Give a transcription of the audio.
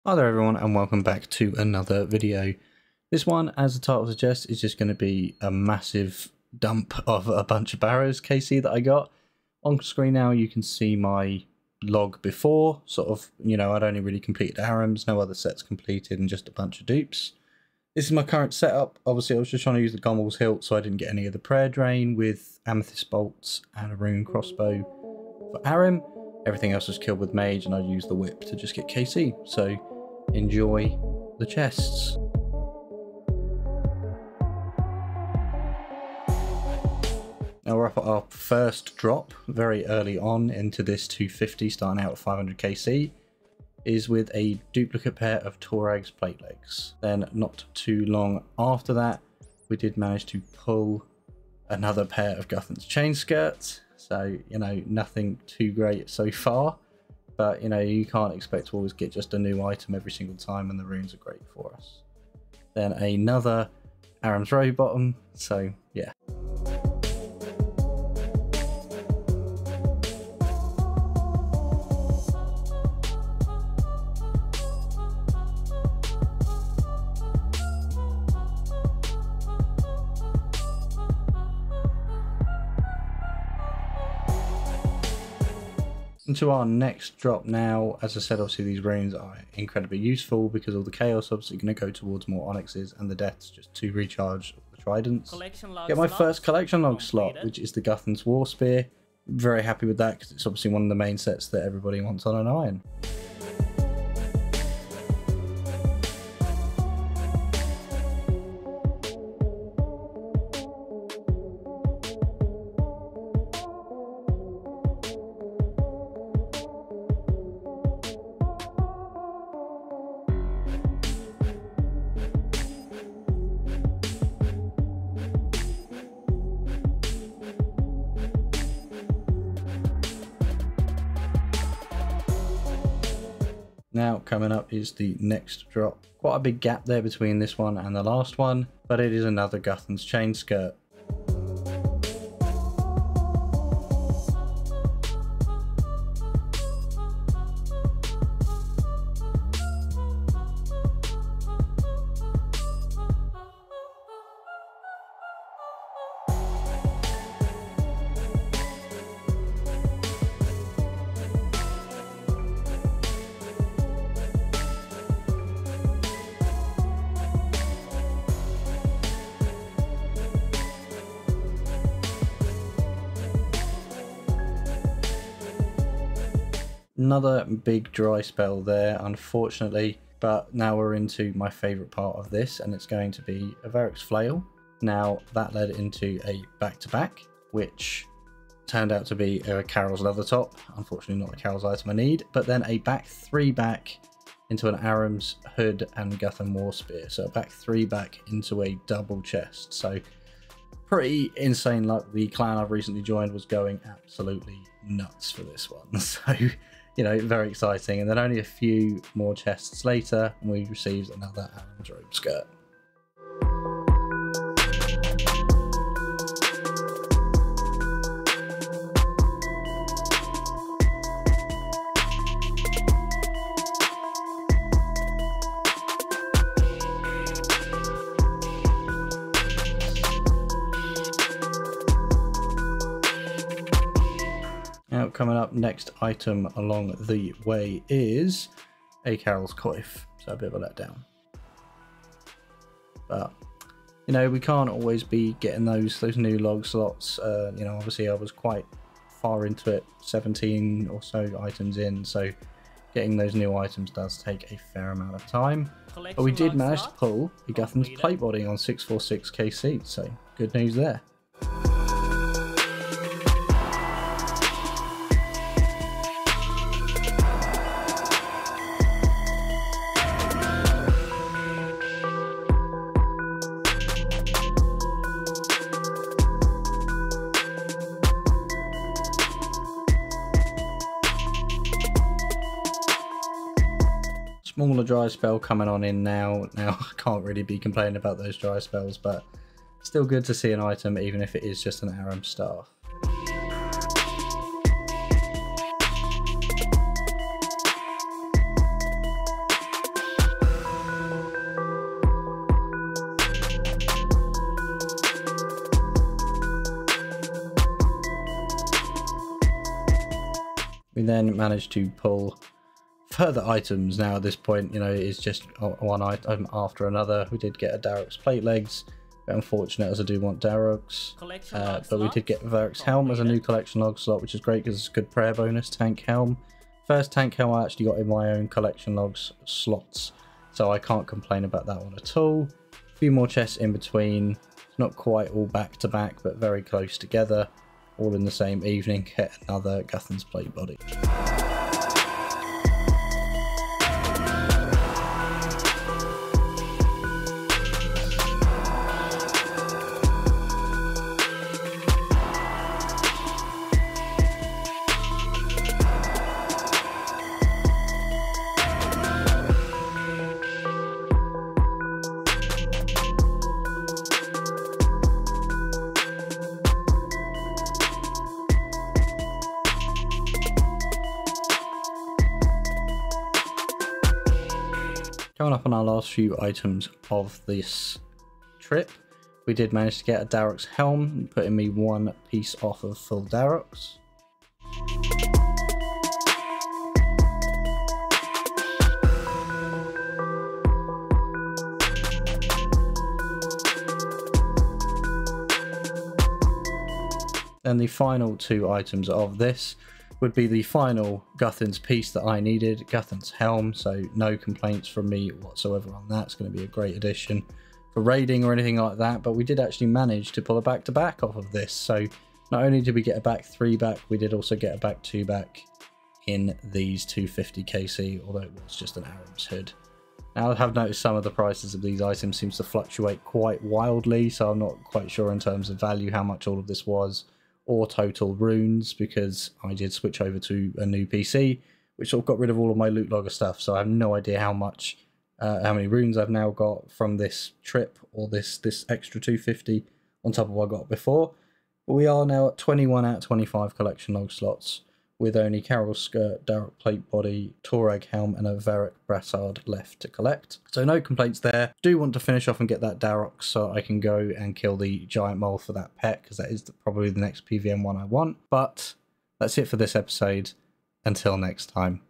Hi there everyone and welcome back to another video. This one, as the title suggests, is just going to be a massive dump of a bunch of Barrows KC that I got. On screen now you can see my log before, sort of, I'd only really completed Arams, no other sets completed and just a bunch of dupes. This is my current setup. Obviously I was just trying to use the Gommel's hilt so I didn't get any of the prayer drain with amethyst bolts and a rune crossbow for Aram. Everything else was killed with mage and I used the whip to just get KC. So enjoy the chests. Now we're up at our first drop very early on into this 250, starting out at 500 KC, is with a duplicate pair of Torag's plate legs. Then not too long after that we did manage to pull another pair of Guthan's chain skirts. So, nothing too great so far, but you can't expect to always get just a new item every single time, and the runes are great for us. Then another Aram's Row bottom, so yeah. Into our next drop now. As I said, obviously these runes are incredibly useful because all the chaos obviously going to go towards more onyxes and the deaths just to recharge the tridents. Get my first collection log slot, which is the Guthan's War Spear. Very happy with that because it's obviously one of the main sets that everybody wants on an iron. Now coming up is the next drop. Quite a big gap there between this one and the last one, but it is another Guthan's chain skirt. Another big dry spell there, unfortunately, but now we're into my favourite part of this, and it's going to be a Varric's Flail. Now that led into a back-to-back, which turned out to be a Carol's leather top. Unfortunately not the Carol's item I need, but then a back 3-back into an Aram's hood and Guthan War Spear. So a back 3-back into a double chest. So pretty insane luck. The clan I've recently joined was going absolutely nuts for this one. So very exciting. And then only a few more chests later, we received another Aram's Robe skirt. Now coming up, next item along the way is a Carol's Coif, so a bit of a letdown. But we can't always be getting those new log slots. Obviously I was quite far into it, 17 or so items in, so getting those new items does take a fair amount of time. But we did manage to pull the Guthan's plate body on 646 KC, so good news there. Smaller dry spell coming on in now. I can't really be complaining about those dry spells, but still good to see an item even if it is just an Aram staff. We then managed to pull further items. Now at this point, you know, it's just one item after another. We did get a Darroch's plate legs. Bit unfortunate as I do want Darroch's. But we did get Varric's helm as a new collection log slot, which is great because it's a good prayer bonus. Tank helm. First tank helm I actually got in my own collection logs slots, so I can't complain about that one at all. A few more chests in between. Not quite all back to back, but very close together. All in the same evening. Get another Guthan's plate body. Coming up on our last few items of this trip, we did manage to get a Darroch's helm, putting me one piece off of full Darroch's. And the final two items of this would be the final Guthan's piece that I needed, Guthan's helm, so no complaints from me whatsoever on that. It's going to be a great addition for raiding or anything like that, but we did actually manage to pull a back-to-back off of this, so not only did we get a back 3 back, we did also get a back 2 back in these 250 KC, although it was just an Aram's hood. Now I have noticed some of the prices of these items seems to fluctuate quite wildly, so I'm not quite sure in terms of value how much all of this was, or total runes, because I did switch over to a new PC, which sort of got rid of all of my loot logger stuff, so I have no idea how much, how many runes I've now got from this trip, or this extra 250 on top of what I got before. But we are now at 21 out of 25 collection log slots, with only Carol's skirt, Darroch plate body, Torag helm, and a Varric brassard left to collect. So no complaints there. Do want to finish off and get that Darroch so I can go and kill the giant mole for that pet, because that is probably the next PVM one I want. But that's it for this episode. Until next time.